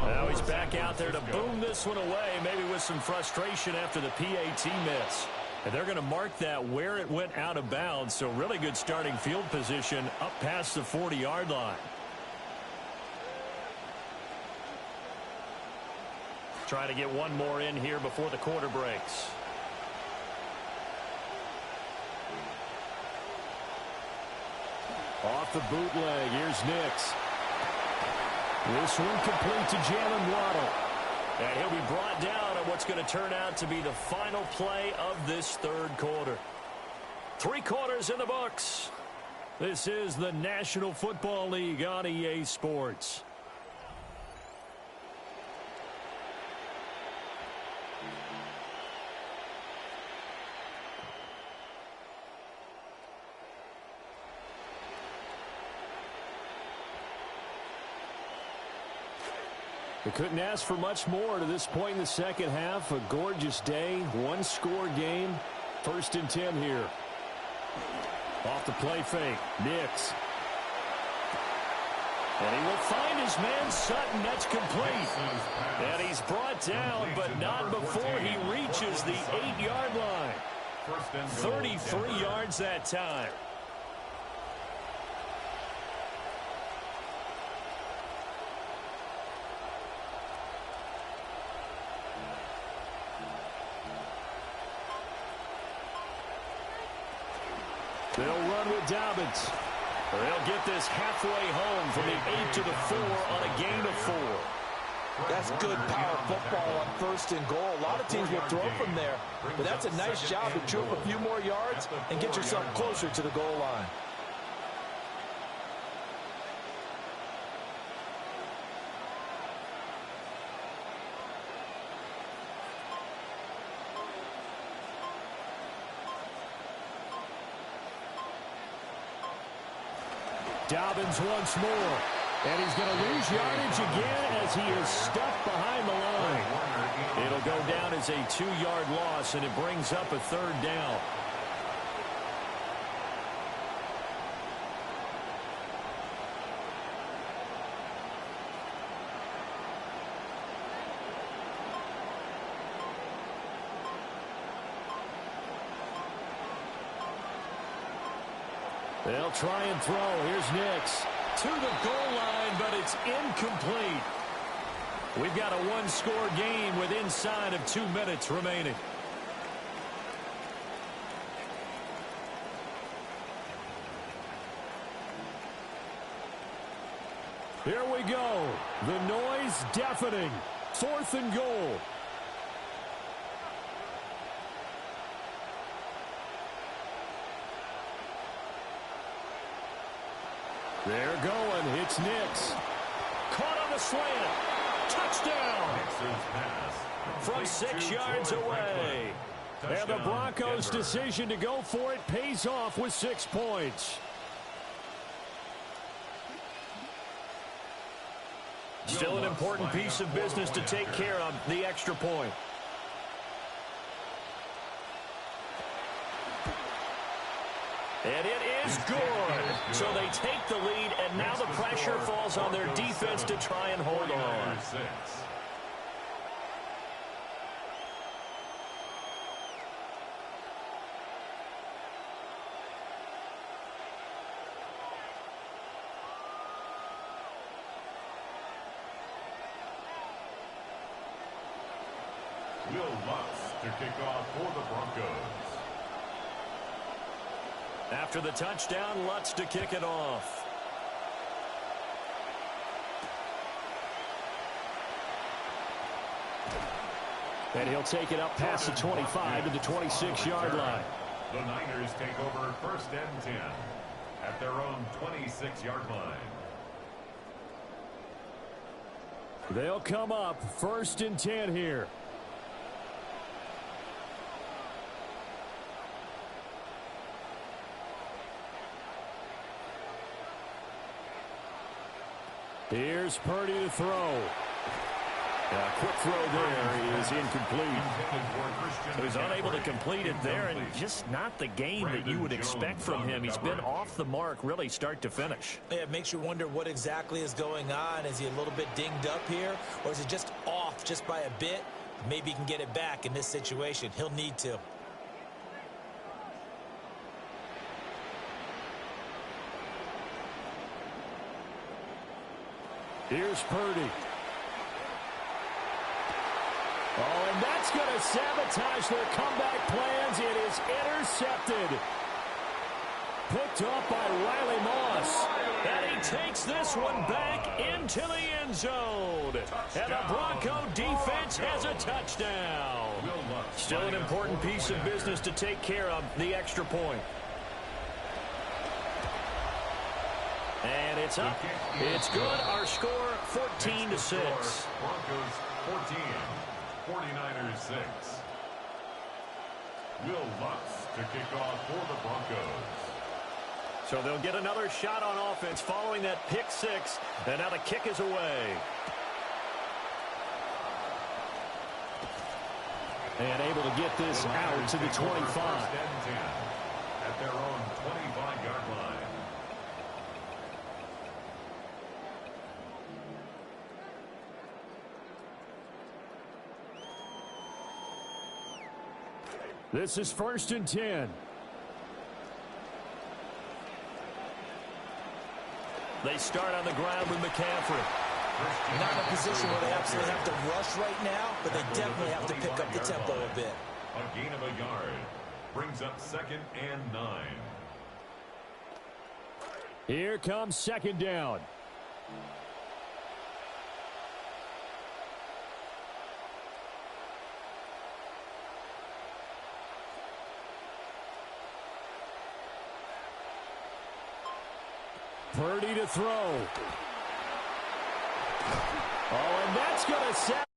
Now he's back out there to boom this one away, maybe with some frustration after the PAT miss. And they're going to mark that where it went out of bounds, so really good starting field position up past the 40-yard line. try to get one more in here before the quarter breaks. Off the bootleg, here's Nix. This one complete to Jalen Waddle. And he'll be brought down on what's going to turn out to be the final play of this third quarter. 3 quarters in the books. This is the National Football League on EA Sports. We couldn't ask for much more to this point in the second half. A gorgeous day, one-score game. 1st and 10 here. Off the play fake, Nix. And he will find his man Sutton. That's complete. And he's brought down, but not before he reaches the 8-yard line. 33 yards that time. They'll run with Dobbins. They'll get this halfway home from the 8 to the 4 on a gain of 4. That's good power football on 1st and goal. A lot of teams will throw from there, but that's a nice job to chew up a few more yards and get yourself closer to the goal line. Dobbins once more. And he's going to lose yardage again as he is stuck behind the line. It'll go down as a 2-yard loss, and it brings up a 3rd down. They'll try and throw. Here's Nix to the goal line, but it's incomplete. We've got a 1-score game with inside of 2 minutes remaining. Here we go. The noise deafening. 4th and goal. They're going. It's Nix. Caught on the slant. Touchdown. From 6 yards away. And the Broncos' decision to go for it pays off with 6 points. Still an important piece of business to take care of, the extra point. And it is good. So they take the lead, and now the pressure falls on their defense to try and hold on. Will Lutz to kick off for the Broncos. After the touchdown, Lutz to kick it off. And he'll take it up past the 25 to the 26-yard line. The Niners take over 1st and 10 at their own 26-yard line. They'll come up 1st and 10 here. Here's Purdy to throw. A quick throw there is incomplete. He was unable to complete it there, and just not the game that you would expect from him. He's been off the mark really start to finish. Yeah, it makes you wonder what exactly is going on. Is he a little bit dinged up here, or is it just off just by a bit? Maybe he can get it back in this situation. He'll need to. Here's Purdy. Oh, and that's going to sabotage their comeback plans. It is intercepted. Picked up by Riley Moss. And he takes this one back into the end zone. And the Bronco defense has a touchdown. Still an important piece of business to take care of, the extra point. And it's up. It's good. Our score, 14-6. Broncos 14, 49ers 6. Will Lutz to kick off for the Broncos. So they'll get another shot on offense following that pick six. And now the kick is away. And able to get this out to the 25. At their own 25-yard line. This is 1st and 10. They start on the ground with McCaffrey. Not in a position where they absolutely have to rush right now, but they definitely have to pick up the tempo a bit. A gain of a yard. Brings up 2nd and 9. Here comes 2nd down. Purdy to throw. Oh, and that's going to set.